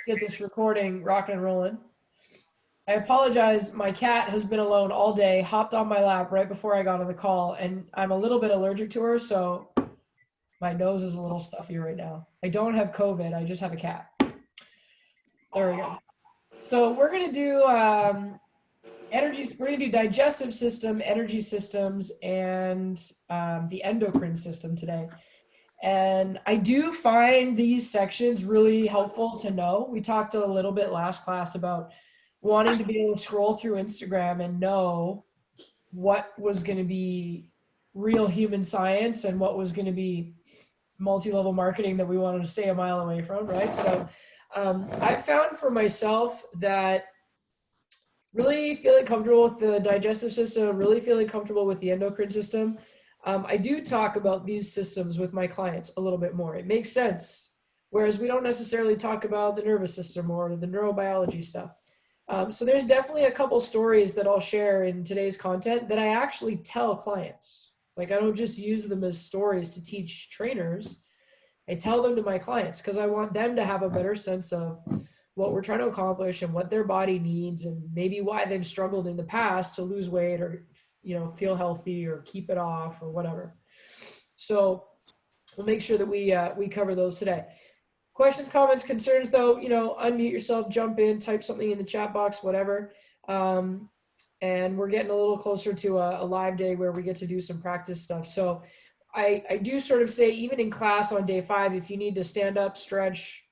Get this recording rocking and rolling. I apologize. My cat has been alone all day, hopped on my lap right before I got on the call, and I'm a little bit allergic to her, so my nose is a little stuffy right now. I don't have COVID, I just have a cat. There we go. So we're going to do we're going to do digestive system, energy systems, and the endocrine system today. And I do find these sections really helpful to know. We talked a little bit last class about wanting to be able to scroll through Instagram and know what was going to be real human science and what was going to be multi-level marketing that we wanted to stay a mile away from, right? So I found for myself that really feeling comfortable with the digestive system, really feeling comfortable with the endocrine system. I do talk about these systems with my clients a little bit more. It makes sense, whereas we don't necessarily talk about the nervous system or the neurobiology stuff. So there's definitely a couple stories that I'll share in today's content that I actually tell clients. Like I don't just use them as stories to teach trainers. I tell them to my clients because I want them to have a better sense of what we're trying to accomplish and what their body needs and maybe why they've struggled in the past to lose weight or feel healthy or keep it off or whatever. So we'll make sure that we cover those today. Questions, comments, concerns, though, unmute yourself, jump in, type something in the chat box, whatever. And we're getting a little closer to a live day where we get to do some practice stuff. So I do sort of say, even in class on day 5, if you need to stand up, stretch,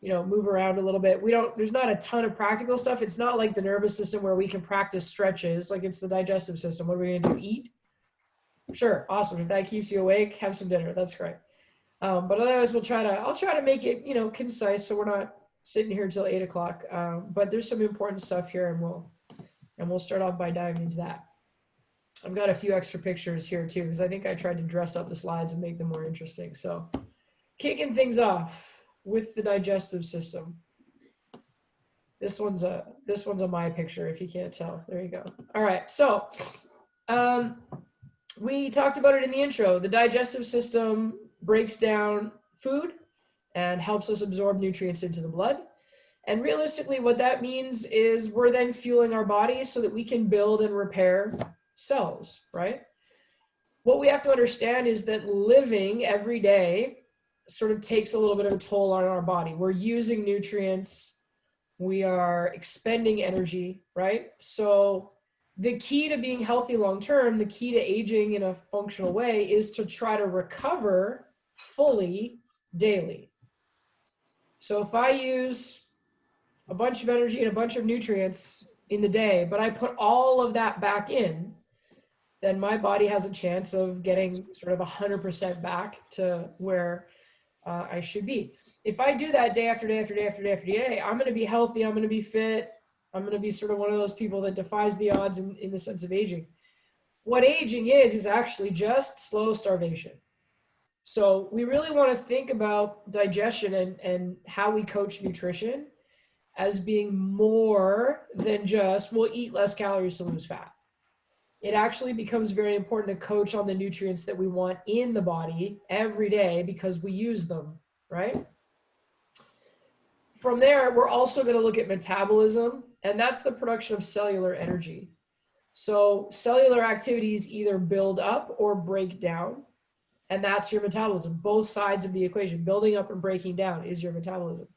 move around a little bit. There's not a ton of practical stuff. It's not like the nervous system where we can practice stretches, like it's the digestive system. What are we gonna do, eat? Sure, awesome. If that keeps you awake, have some dinner, that's great. But otherwise I'll try to make it, concise so we're not sitting here till 8 o'clock. But there's some important stuff here and we'll start off by diving into that. I've got a few extra pictures here too, because I think I tried to dress up the slides and make them more interesting. So kicking things off with the digestive system. This one's a my picture if you can't tell. There you go. All right, so we talked about it in the intro. The digestive system breaks down food and helps us absorb nutrients into the blood. And realistically, what that means is we're then fueling our bodies so that we can build and repair cells, right? What we have to understand is that living every day sort of takes a little bit of a toll on our body. We're using nutrients, we are expending energy, right? So the key to being healthy long-term, the key to aging in a functional way is to try to recover fully daily. So if I use a bunch of energy and a bunch of nutrients in the day, but I put all of that back in, then my body has a chance of getting sort of 100% back to where I should be. If I do that day after day after day after day after day, I'm going to be healthy. I'm going to be fit. I'm going to be sort of one of those people that defies the odds in the sense of aging. What aging is actually just slow starvation. So we really want to think about digestion and how we coach nutrition as being more than just, we'll eat less calories to lose fat. It actually becomes very important to coach on the nutrients that we want in the body every day because we use them, right? From there, we're also going to look at metabolism, and that's the production of cellular energy. So cellular activities either build up or break down, and that's your metabolism. Both sides of the equation, building up and breaking down, is your metabolism.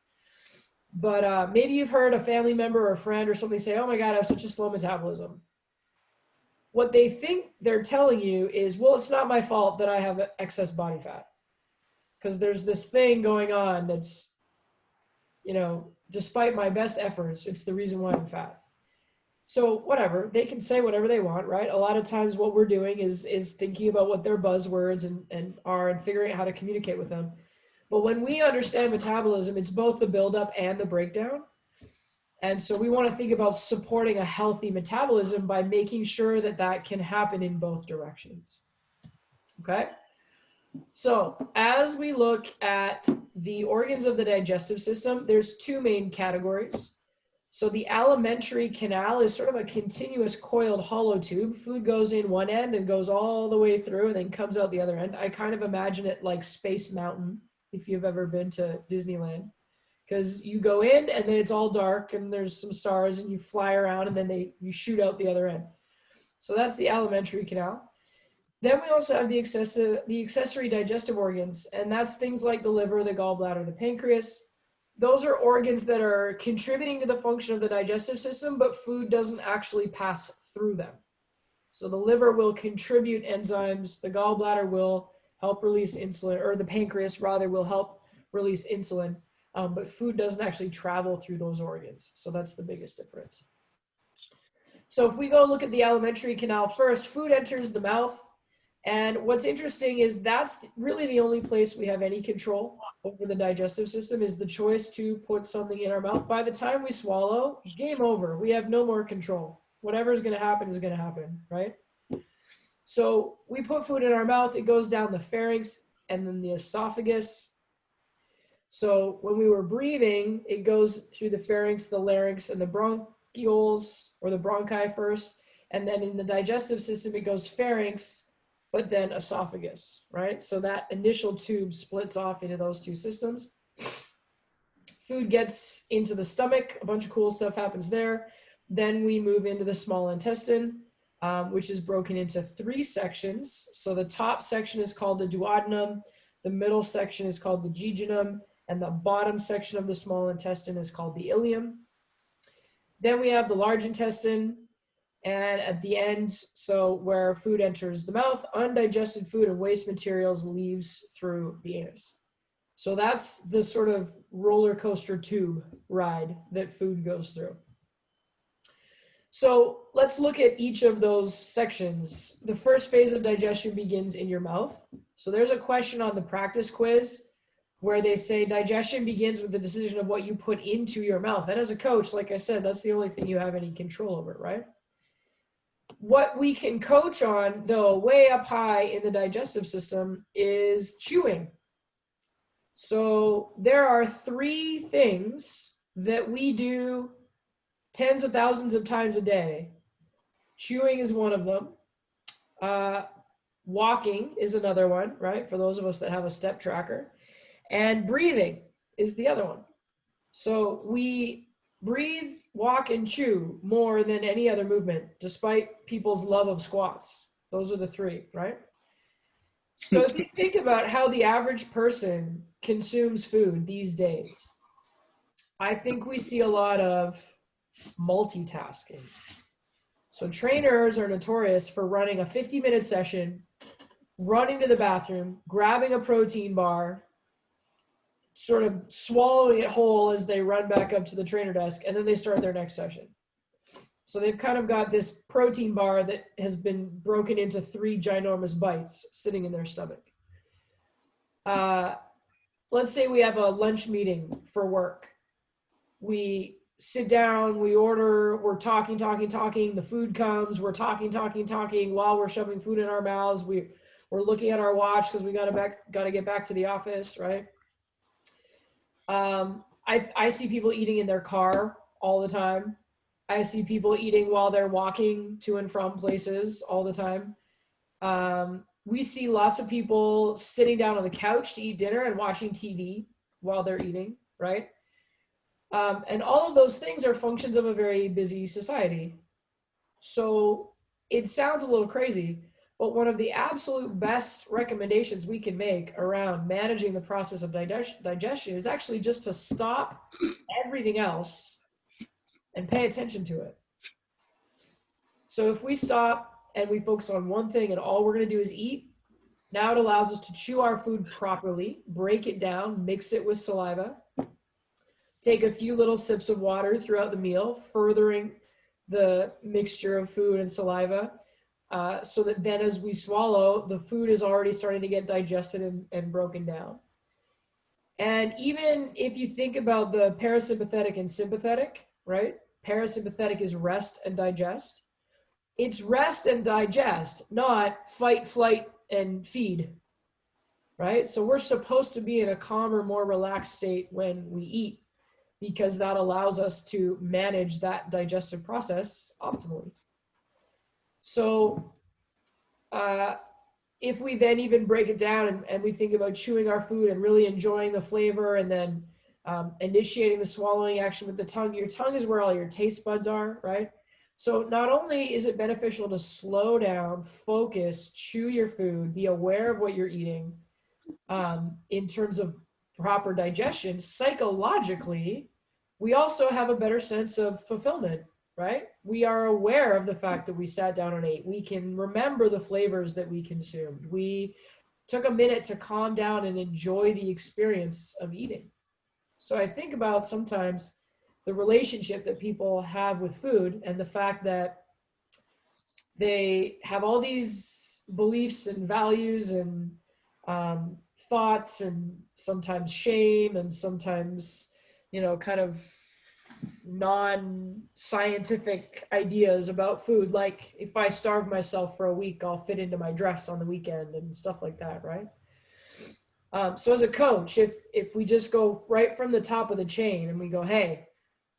But maybe you've heard a family member or a friend or something say, oh my God, I have such a slow metabolism. What they think they're telling you is, well, it's not my fault that I have excess body fat. Because there's this thing going on that's, despite my best efforts, it's the reason why I'm fat. So whatever, they can say whatever they want, right? A lot of times what we're doing is thinking about what their buzzwords and figuring out how to communicate with them. But when we understand metabolism, it's both the buildup and the breakdown. And so we want to think about supporting a healthy metabolism by making sure that that can happen in both directions. Okay? So as we look at the organs of the digestive system, there's 2 main categories. So the alimentary canal is sort of a continuous coiled hollow tube. Food goes in one end and goes all the way through and then comes out the other end. I kind of imagine it like Space Mountain, if you've ever been to Disneyland. because you go in and then it's all dark and there's some stars and you fly around and then you shoot out the other end. So that's the alimentary canal. Then we also have the accessory digestive organs, and that's things like the liver, the gallbladder, the pancreas. Those are organs that are contributing to the function of the digestive system, but food doesn't actually pass through them. So the liver will contribute enzymes, the gallbladder will help release insulin, or the pancreas rather will help release insulin, but food doesn't actually travel through those organs. So that's the biggest difference. So if we go look at the alimentary canal first, food enters the mouth. And what's interesting is that's really the only place we have any control over the digestive system, is the choice to put something in our mouth. By the time we swallow, game over. We have no more control. Whatever is going to happen is going to happen, right? So we put food in our mouth, it goes down the pharynx and then the esophagus. So when we were breathing, it goes through the pharynx, the larynx, and the bronchioles, or the bronchi first. And then in the digestive system, it goes pharynx, but then esophagus, right? So that initial tube splits off into those two systems. Food gets into the stomach, a bunch of cool stuff happens there. Then we move into the small intestine, which is broken into 3 sections. So the top section is called the duodenum, the middle section is called the jejunum, and the bottom section of the small intestine is called the ileum. Then we have the large intestine, and at the end, so where food enters the mouth, undigested food and waste materials leaves through the anus. So that's the sort of roller coaster tube ride that food goes through. So let's look at each of those sections. The first phase of digestion begins in your mouth. So there's a question on the practice quiz where they say digestion begins with the decision of what you put into your mouth. And as a coach, like I said, that's the only thing you have any control over, right? What we can coach on, though, way up high in the digestive system is chewing. So there are 3 things that we do tens of thousands of times a day. Chewing is one of them. Walking is another one, right? For those of us that have a step tracker. And breathing is the other one. So we breathe, walk, and chew more than any other movement, despite people's love of squats. Those are the 3, right? So if you think about how the average person consumes food these days, I think we see a lot of multitasking. So trainers are notorious for running a 50-minute session, running to the bathroom, grabbing a protein bar, sort of swallowing it whole as they run back up to the trainer desk, and then they start their next session. So they've kind of got this protein bar that has been broken into 3 ginormous bites sitting in their stomach. Let's say we have a lunch meeting for work. We sit down, we order, we're talking, the food comes, we're talking while we're shoving food in our mouths. We're looking at our watch because we gotta get back to the office, right? I see people eating in their car all the time. I see people eating while they're walking to and from places all the time. We see lots of people sitting down on the couch to eat dinner and watching TV while they're eating, right? And all of those things are functions of a very busy society. So it sounds a little crazy, but one of the absolute best recommendations we can make around managing the process of digestion is actually just to stop everything else and pay attention to it. So if we stop and we focus on one thing and all we're going to do is eat, now it allows us to chew our food properly, break it down, mix it with saliva, take a few little sips of water throughout the meal, furthering the mixture of food and saliva, so that then as we swallow, the food is already starting to get digested and broken down. And even if you think about the parasympathetic and sympathetic, right? Parasympathetic is rest and digest. It's rest and digest, not fight, flight, and feed, right? So we're supposed to be in a calmer, more relaxed state when we eat, because that allows us to manage that digestive process optimally. So if we then even break it down and we think about chewing our food and really enjoying the flavor and then initiating the swallowing action with the tongue. Your tongue is where all your taste buds are, right? So not only is it beneficial to slow down, focus, chew your food, be aware of what you're eating, in terms of proper digestion, psychologically, we also have a better sense of fulfillment, right? We are aware of the fact that we sat down and ate. We can remember the flavors that we consumed. We took a minute to calm down and enjoy the experience of eating. So I think about sometimes the relationship that people have with food and the fact that they have all these beliefs and values and um, thoughts and sometimes shame and sometimes, kind of non-scientific ideas about food. Like if I starve myself for a week, I'll fit into my dress on the weekend and stuff like that, right? So as a coach, if we just go right from the top of the chain and we go, hey,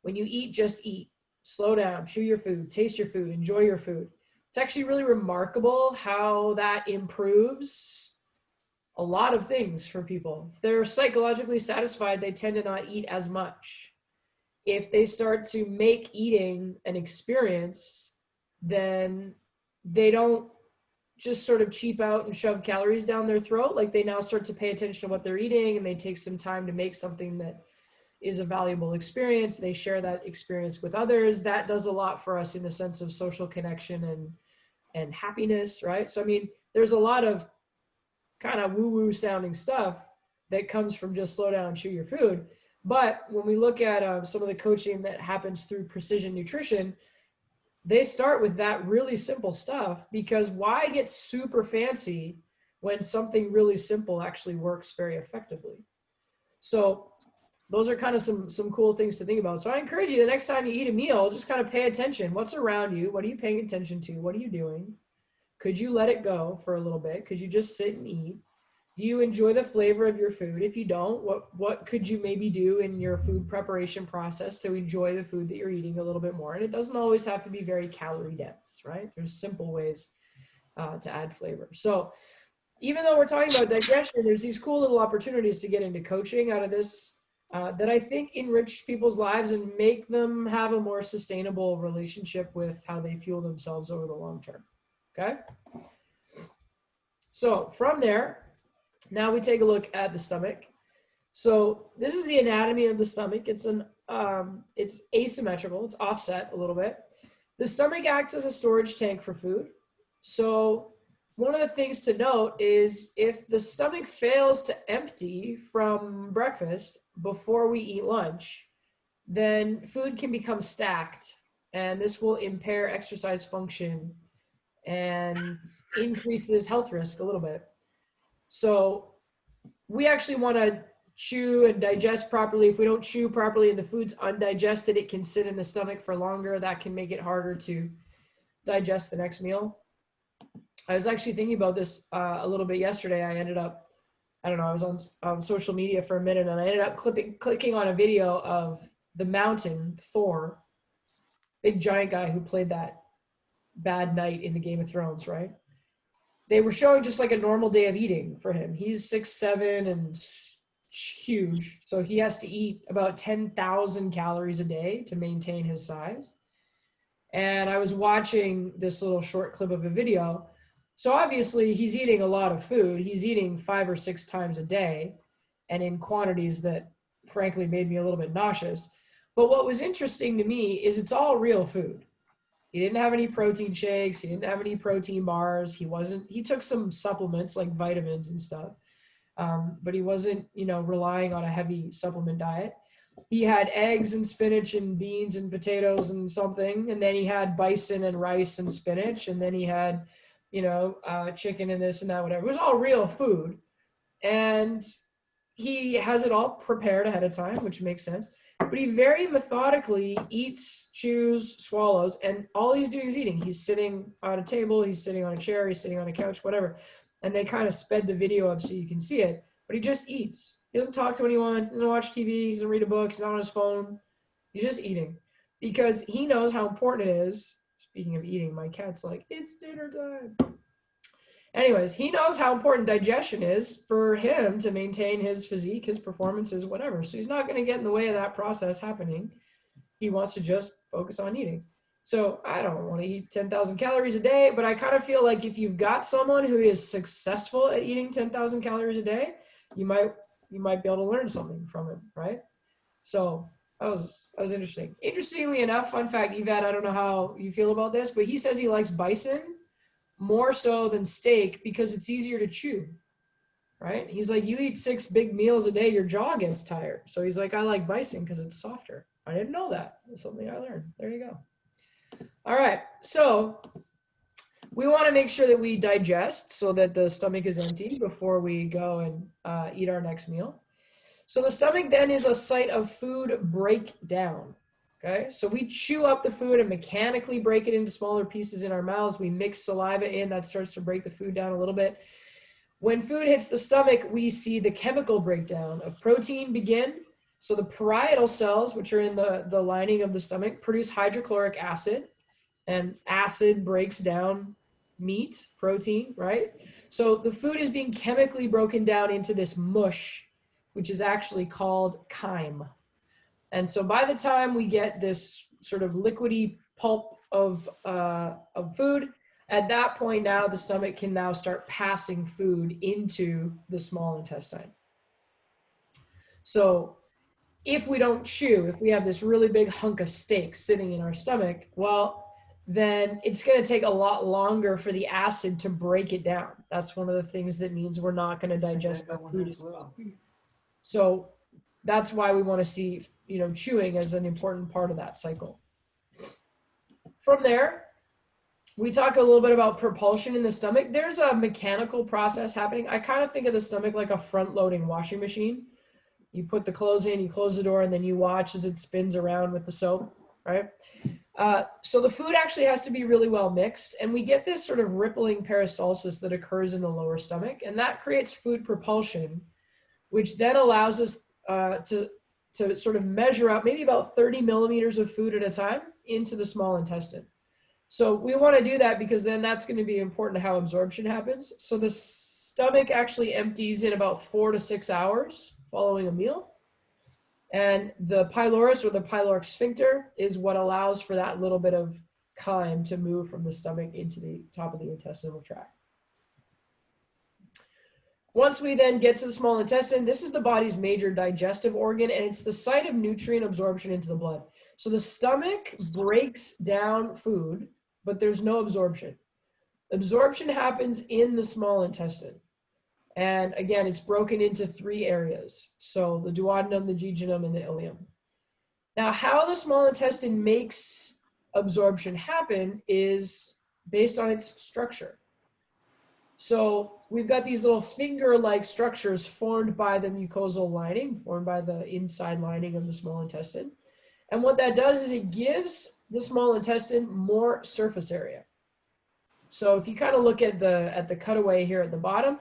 when you eat, just eat, slow down, chew your food, taste your food, enjoy your food. It's actually really remarkable how that improves a lot of things for people. If they're psychologically satisfied, they tend to not eat as much. If they start to make eating an experience, then they don't just sort of cheap out and shove calories down their throat. Like they now start to pay attention to what they're eating and they take some time to make something that is a valuable experience. They share that experience with others. That does a lot for us in the sense of social connection and happiness, right? So, I mean, there's a lot of kind of woo-woo sounding stuff that comes from just slow down and chew your food. But when we look at some of the coaching that happens through precision nutrition, they start with that really simple stuff, because why get super fancy when something really simple actually works very effectively? So those are kind of some cool things to think about. So I encourage you, the next time you eat a meal, just kind of pay attention. What's around you? What are you paying attention to? What are you doing? Could you let it go for a little bit? Could you just sit and eat? Do you enjoy the flavor of your food? If you don't, what could you maybe do in your food preparation process to enjoy the food that you're eating a little bit more? And it doesn't always have to be very calorie dense, right? There's simple ways to add flavor. So even though we're talking about digestion, there's these cool little opportunities to get into coaching out of this that I think enrich people's lives and make them have a more sustainable relationship with how they fuel themselves over the long term. Okay? So from there, now we take a look at the stomach. So this is the anatomy of the stomach. It's asymmetrical. It's offset a little bit. The stomach acts as a storage tank for food. So one of the things to note is if the stomach fails to empty from breakfast before we eat lunch, then food can become stacked, and this will impair exercise function and increases health risk a little bit. So we actually want to chew and digest properly. If we don't chew properly and the food's undigested, it can sit in the stomach for longer. That can make it harder to digest the next meal. I was actually thinking about this a little bit yesterday. I was on social media for a minute, and I ended up clicking on a video of the Mountain, Thor, big giant guy who played that bad knight in the Game of Thrones, right? They were showing just like a normal day of eating for him. He's 6'7" and huge. So he has to eat about 10,000 calories a day to maintain his size. And I was watching this little short clip of a video. So obviously he's eating a lot of food. He's eating 5 or 6 times a day and in quantities that frankly made me a little bit nauseous. But what was interesting to me is it's all real food. He didn't have any protein shakes. He didn't have any protein bars. He took some supplements like vitamins and stuff. But he wasn't, relying on a heavy supplement diet. He had eggs and spinach and beans and potatoes and something. And then he had bison and rice and spinach. And then he had, chicken and this and that, whatever. It was all real food. And he has it all prepared ahead of time, which makes sense. But he very methodically eats, chews, swallows, and all he's doing is eating. He's sitting on a table, he's sitting on a chair, he's sitting on a couch, whatever. And they kind of sped the video up so you can see it. But he just eats. He doesn't talk to anyone, he doesn't watch TV, he doesn't read a book, he's not on his phone. He's just eating. Because he knows how important it is. Speaking of eating, my cat's like, it's dinner time. Anyways, he knows how important digestion is for him to maintain his physique, his performances, whatever. So he's not going to get in the way of that process happening. He wants to just focus on eating. So I don't want to eat 10,000 calories a day, but I kind of feel like if you've got someone who is successful at eating 10,000 calories a day, you might be able to learn something from him, right? So that was interesting. Interestingly enough, fun fact, Yvette, I don't know how you feel about this, but he says he likes bison more so than steak because it's easier to chew, right? He's like, you eat 6 big meals a day, your jaw gets tired. So he's like, I like bison because it's softer. I didn't know that. That's something I learned. There you go. All right. So we want to make sure that we digest so that the stomach is empty before we go and eat our next meal. So the stomach then is a site of food breakdown. Okay, so we chew up the food and mechanically break it into smaller pieces in our mouths. We mix saliva in, that starts to break the food down a little bit. When food hits the stomach, we see the chemical breakdown of protein begin. So the parietal cells, which are in the lining of the stomach, produce hydrochloric acid, and acid breaks down meat, protein, right? So the food is being chemically broken down into this mush, which is actually called chyme. And so by the time we get this sort of liquidy pulp of food, at that point now the stomach can now start passing food into the small intestine. So if we don't chew, if we have this really big hunk of steak sitting in our stomach, well, then it's going to take a lot longer for the acid to break it down. That's one of the things that means we're not going to digest our food as well. So that's why we want to see, chewing as an important part of that cycle. From there, we talk a little bit about propulsion in the stomach. There's a mechanical process happening. I kind of think of the stomach like a front-loading washing machine. You put the clothes in, you close the door, and then you watch as it spins around with the soap, right? So the food actually has to be really well mixed, and we get this sort of rippling peristalsis that occurs in the lower stomach, and that creates food propulsion, which then allows us to sort of measure out maybe about 30 millimeters of food at a time into the small intestine. So we want to do that because then that's going to be important to how absorption happens. So the stomach actually empties in about 4 to 6 hours following a meal. And the pylorus, or the pyloric sphincter, is what allows for that little bit of chyme to move from the stomach into the top of the intestinal tract. Once we then get to the small intestine, this is the body's major digestive organ, and it's the site of nutrient absorption into the blood. So the stomach breaks down food, but there's no absorption. Absorption happens in the small intestine. And again, it's broken into 3 areas. So the duodenum, the jejunum, and the ileum. Now, how the small intestine makes absorption happen is based on its structure. So we've got these little finger-like structures formed by the mucosal lining, formed by the inside lining of the small intestine. And what that does is it gives the small intestine more surface area. So if you kind of look at the cutaway here at the bottom,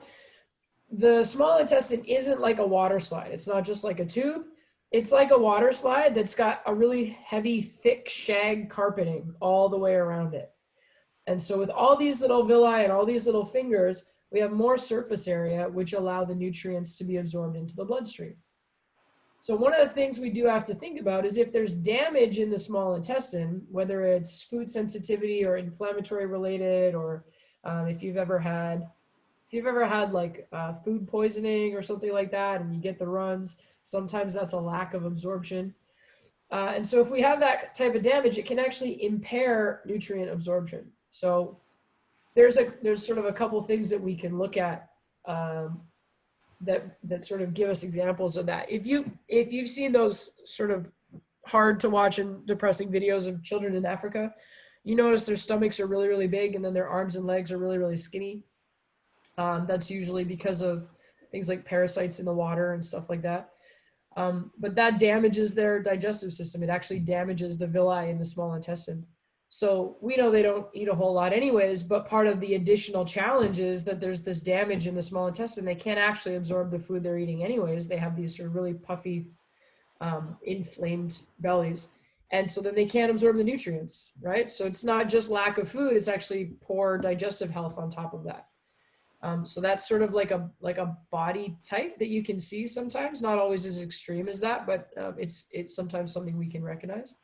the small intestine isn't like a water slide. It's not just like a tube. It's like a water slide that's got a really heavy, thick shag carpeting all the way around it. And so with all these little villi and all these little fingers, we have more surface area, which allow the nutrients to be absorbed into the bloodstream. So one of the things we do have to think about is if there's damage in the small intestine, whether it's food sensitivity or inflammatory related, or if you've ever had like food poisoning or something like that, and you get the runs, sometimes that's a lack of absorption. And so if we have that type of damage, it can actually impair nutrient absorption. So there's sort of a couple things that we can look at that sort of give us examples of that. If you've seen those sort of hard to watch and depressing videos of children in Africa, you notice their stomachs are really, really big, and then their arms and legs are really, really skinny. That's usually because of things like parasites in the water and stuff like that. But that damages their digestive system. It actually damages the villi in the small intestine. So we know they don't eat a whole lot anyways, but part of the additional challenge is that there's this damage in the small intestine. They can't actually absorb the food they're eating anyways. They have these sort of really puffy, inflamed bellies. And so then they can't absorb the nutrients, right? So it's not just lack of food, it's actually poor digestive health on top of that. So that's sort of like a body type that you can see sometimes, not always as extreme as that, but it's sometimes something we can recognize.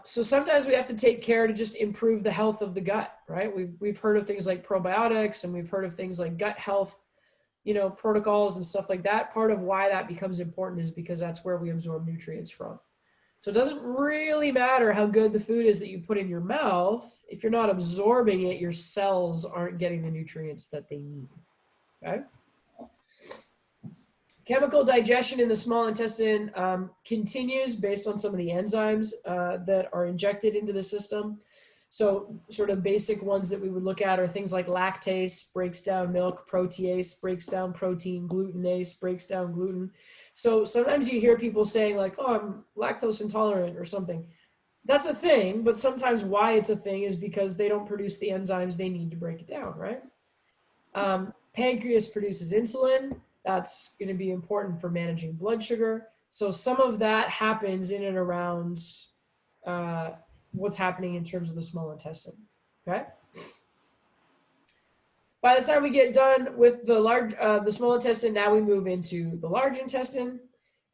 So sometimes we have to take care to just improve the health of the gut, right? We've heard of things like probiotics, and we've heard of things like gut health, protocols and stuff like that. Part of why that becomes important is because that's where we absorb nutrients from. So it doesn't really matter how good the food is that you put in your mouth. If you're not absorbing it, your cells aren't getting the nutrients that they need, okay? Chemical digestion in the small intestine continues based on some of the enzymes that are injected into the system. So sort of basic ones that we would look at are things like lactase, breaks down milk, protease, breaks down protein, glutenase, breaks down gluten. So sometimes you hear people saying like, oh, I'm lactose intolerant or something. That's a thing, but sometimes why it's a thing is because they don't produce the enzymes they need to break it down, right? Pancreas produces insulin. That's going to be important for managing blood sugar. So some of that happens in and around what's happening in terms of the small intestine, okay? By the time we get done with the small intestine, now we move into the large intestine,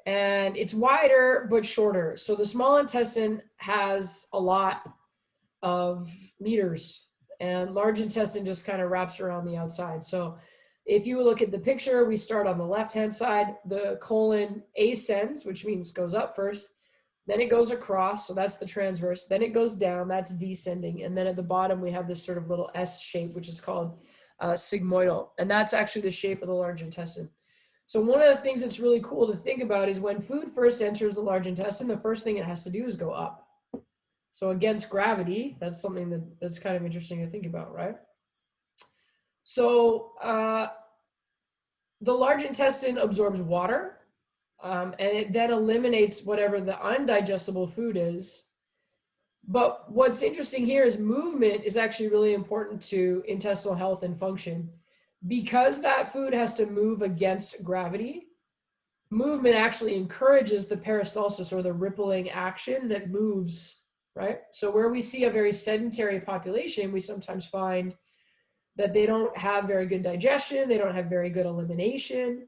and it's wider but shorter. So the small intestine has a lot of meters, and large intestine just kind of wraps around the outside. So if you look at the picture, we start on the left-hand side, the colon ascends, which means goes up first, then it goes across, so that's the transverse, then it goes down, that's descending, and then at the bottom we have this sort of little S shape, which is called sigmoidal, and that's actually the shape of the large intestine. So one of the things that's really cool to think about is when food first enters the large intestine, the first thing it has to do is go up. So against gravity, that's something that's kind of interesting to think about, right? So the large intestine absorbs water, and it then eliminates whatever the undigestible food is. But what's interesting here is movement is actually really important to intestinal health and function. Because that food has to move against gravity, movement actually encourages the peristalsis, or the rippling action that moves, right? So where we see a very sedentary population, we sometimes find that they don't have very good digestion, they don't have very good elimination.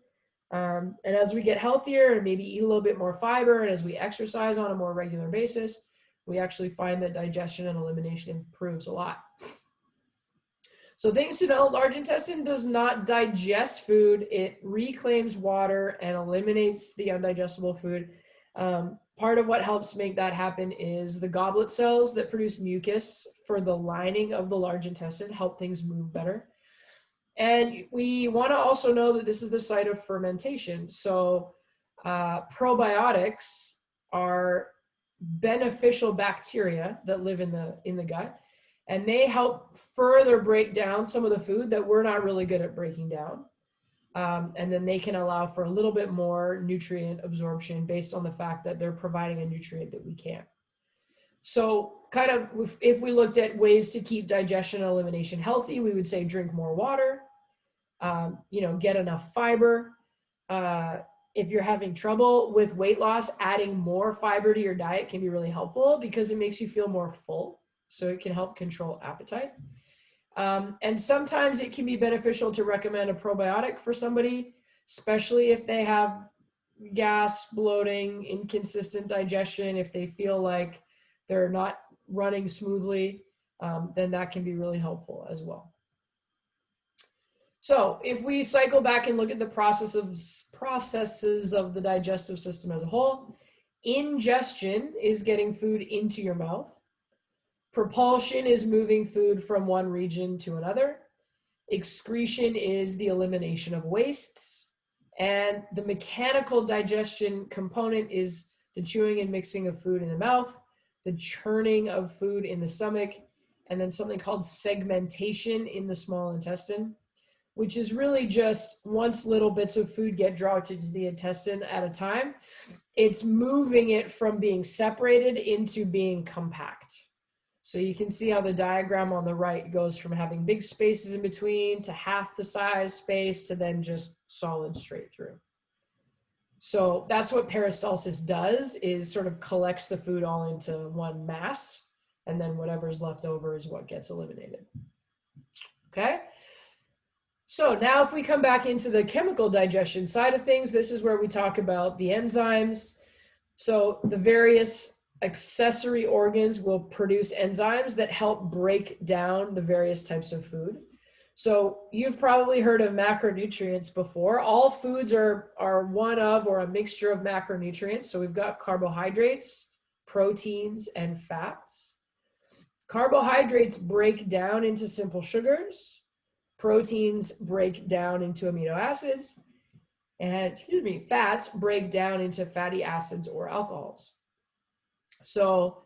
And as we get healthier and maybe eat a little bit more fiber, and as we exercise on a more regular basis, we actually find that digestion and elimination improves a lot. So things to know: large intestine does not digest food. It reclaims water and eliminates the undigestible food. Part of what helps make that happen is the goblet cells that produce mucus for the lining of the large intestine help things move better. And we want to also know that this is the site of fermentation. So probiotics are beneficial bacteria that live in the gut, and they help further break down some of the food that we're not really good at breaking down. And then they can allow for a little bit more nutrient absorption based on the fact that they're providing a nutrient that we can't. So kind of if we looked at ways to keep digestion and elimination healthy, we would say drink more water, get enough fiber. If you're having trouble with weight loss, adding more fiber to your diet can be really helpful because it makes you feel more full. So it can help control appetite. And sometimes it can be beneficial to recommend a probiotic for somebody, especially if they have gas, bloating, inconsistent digestion, if they feel like they're not running smoothly, then that can be really helpful as well. So if we cycle back and look at the processes of the digestive system as a whole, ingestion is getting food into your mouth. Propulsion is moving food from one region to another. Excretion is the elimination of wastes. And the mechanical digestion component is the chewing and mixing of food in the mouth, the churning of food in the stomach, and then something called segmentation in the small intestine, which is really just once little bits of food get dropped into the intestine at a time, it's moving it from being separated into being compact. So you can see how the diagram on the right goes from having big spaces in between to half the size space to then just solid straight through. So that's what peristalsis does, is sort of collects the food all into one mass, and then whatever's left over is what gets eliminated. Okay? So now if we come back into the chemical digestion side of things, this is where we talk about the enzymes. So the various accessory organs will produce enzymes that help break down the various types of food. So you've probably heard of macronutrients before. All foods are one of or a mixture of macronutrients. So we've got carbohydrates, proteins, and fats. Carbohydrates break down into simple sugars. Proteins break down into amino acids. And fats break down into fatty acids or alcohols. So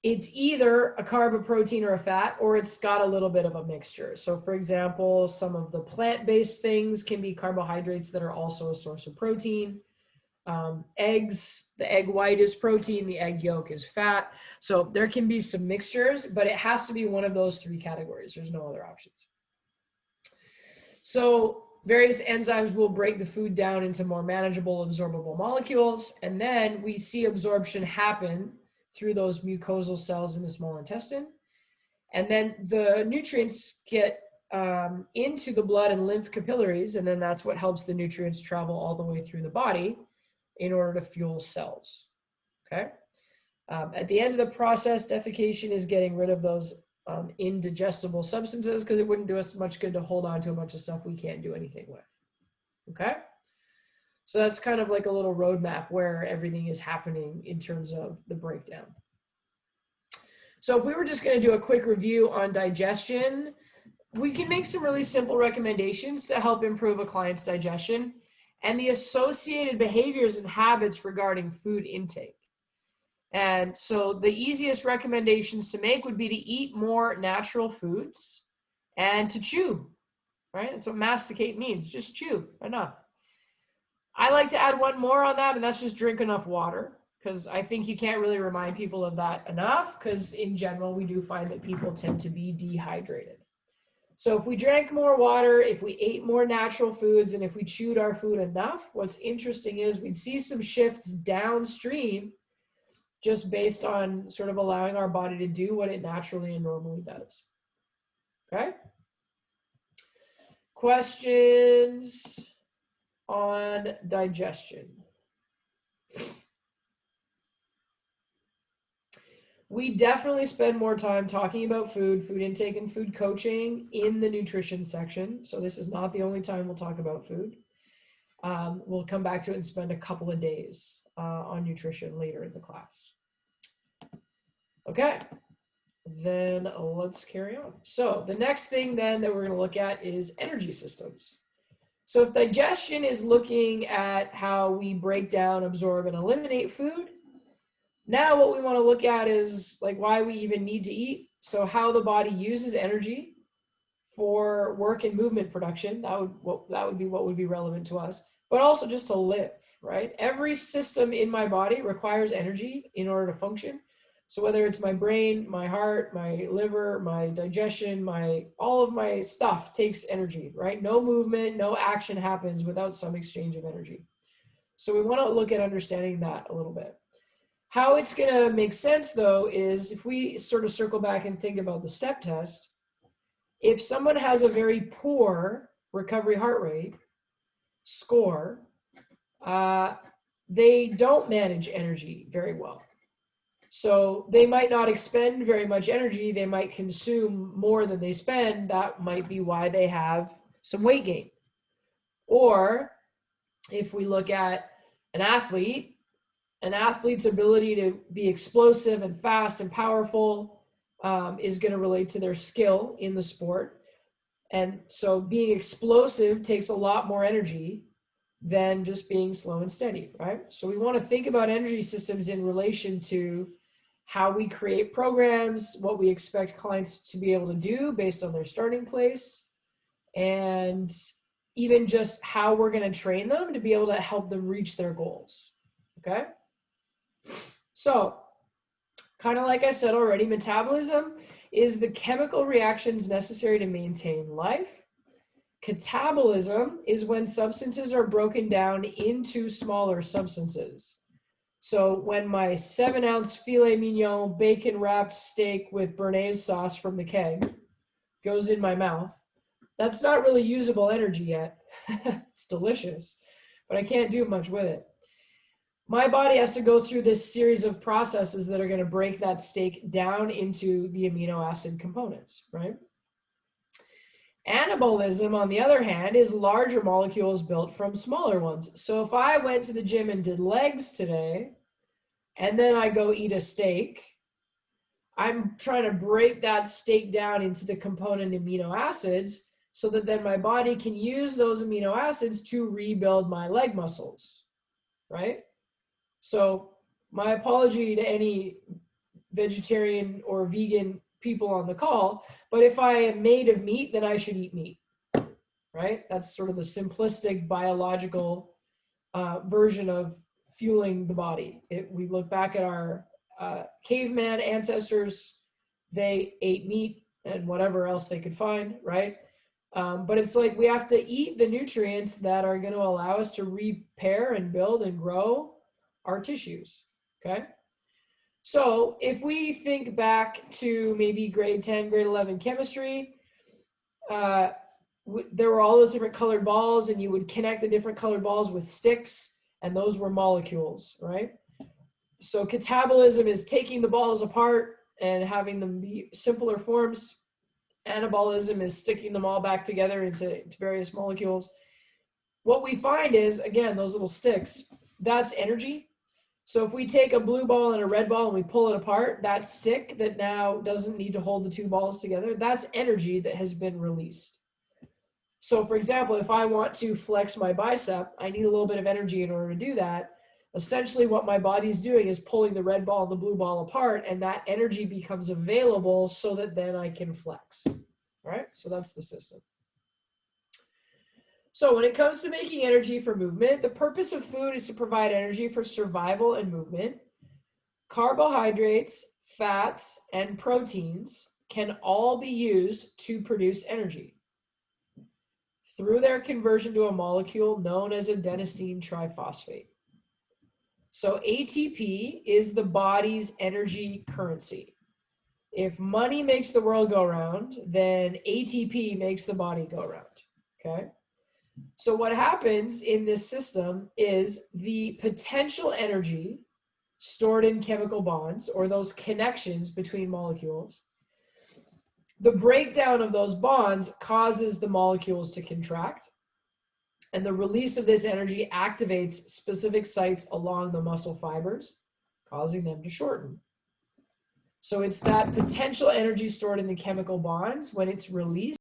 it's either a carb, a protein, or a fat, or it's got a little bit of a mixture. So for example, some of the plant-based things can be carbohydrates that are also a source of protein. Eggs, the egg white is protein, the egg yolk is fat. So there can be some mixtures, but it has to be one of those three categories. There's no other options. So various enzymes will break the food down into more manageable, absorbable molecules, and then we see absorption happen through those mucosal cells in the small intestine. And then the nutrients get into the blood and lymph capillaries, and then that's what helps the nutrients travel all the way through the body in order to fuel cells, okay? At the end of the process, defecation is getting rid of those indigestible substances because it wouldn't do us much good to hold on to a bunch of stuff we can't do anything with, okay? So that's kind of like a little roadmap where everything is happening in terms of the breakdown. So if we were just going to do a quick review on digestion, we can make some really simple recommendations to help improve a client's digestion and the associated behaviors and habits regarding food intake. And so the easiest recommendations to make would be to eat more natural foods and to chew, right? That's what masticate means, just chew enough. I like to add one more on that, and that's just drink enough water, because I think you can't really remind people of that enough, because in general, we do find that people tend to be dehydrated. So if we drank more water, if we ate more natural foods, and if we chewed our food enough, what's interesting is we'd see some shifts downstream just based on sort of allowing our body to do what it naturally and normally does. Okay? Questions on digestion? We definitely spend more time talking about food, food intake, and food coaching in the nutrition section. So this is not the only time we'll talk about food. We'll come back to it and spend a couple of days on nutrition later in the class. Okay, then let's carry on. So the next thing then that we're going to look at is energy systems. So if digestion is looking at how we break down, absorb, and eliminate food, now what we want to look at is like why we even need to eat. So how the body uses energy for work and movement production. That would be what would be relevant to us, but also just to live, right? Every system in my body requires energy in order to function. So whether it's my brain, my heart, my liver, my digestion, all of my stuff takes energy, right? No movement, no action happens without some exchange of energy. So we want to look at understanding that a little bit. How it's going to make sense, though, is if we sort of circle back and think about the step test, if someone has a very poor recovery heart rate score, they don't manage energy very well. So they might not expend very much energy. They might consume more than they spend. That might be why they have some weight gain. Or if we look at an athlete's ability to be explosive and fast and powerful is going to relate to their skill in the sport. And so being explosive takes a lot more energy than just being slow and steady, right? So we want to think about energy systems in relation to how we create programs, what we expect clients to be able to do based on their starting place, and even just how we're going to train them to be able to help them reach their goals, okay? So, kind of like I said already, metabolism is the chemical reactions necessary to maintain life. Catabolism is when substances are broken down into smaller substances. So when my 7-ounce filet mignon bacon wrapped steak with béarnaise sauce from the keg goes in my mouth, That's not really usable energy yet. It's delicious, but I can't do much with it. My body has to go through this series of processes that are going to break that steak down into the amino acid components, right? Anabolism, on the other hand, is larger molecules built from smaller ones. So if I went to the gym and did legs today, and then I go eat a steak, I'm trying to break that steak down into the component amino acids so that then my body can use those amino acids to rebuild my leg muscles, right? So my apology to any vegetarian or vegan people on the call, but if I am made of meat, then I should eat meat, right? That's sort of the simplistic biological version of fueling the body. We look back at our caveman ancestors, they ate meat and whatever else they could find, right? But it's like we have to eat the nutrients that are going to allow us to repair and build and grow our tissues, okay? So if we think back to maybe grade 10, grade 11 chemistry, there were all those different colored balls, and you would connect the different colored balls with sticks, and those were molecules, right? So catabolism is taking the balls apart and having them be simpler forms. Anabolism is sticking them all back together into various molecules. What we find is, again, those little sticks, that's energy. So if we take a blue ball and a red ball and we pull it apart, that stick that now doesn't need to hold the two balls together, that's energy that has been released. So for example, if I want to flex my bicep, I need a little bit of energy in order to do that. Essentially what my body's doing is pulling the red ball and the blue ball apart, and that energy becomes available so that then I can flex. All right, so that's the system. So when it comes to making energy for movement, the purpose of food is to provide energy for survival and movement. Carbohydrates, fats, and proteins can all be used to produce energy through their conversion to a molecule known as adenosine triphosphate. So ATP is the body's energy currency. If money makes the world go round, then ATP makes the body go round, okay? So what happens in this system is the potential energy stored in chemical bonds, or those connections between molecules, the breakdown of those bonds causes the molecules to contract, and the release of this energy activates specific sites along the muscle fibers, causing them to shorten. So it's that potential energy stored in the chemical bonds, when it's released,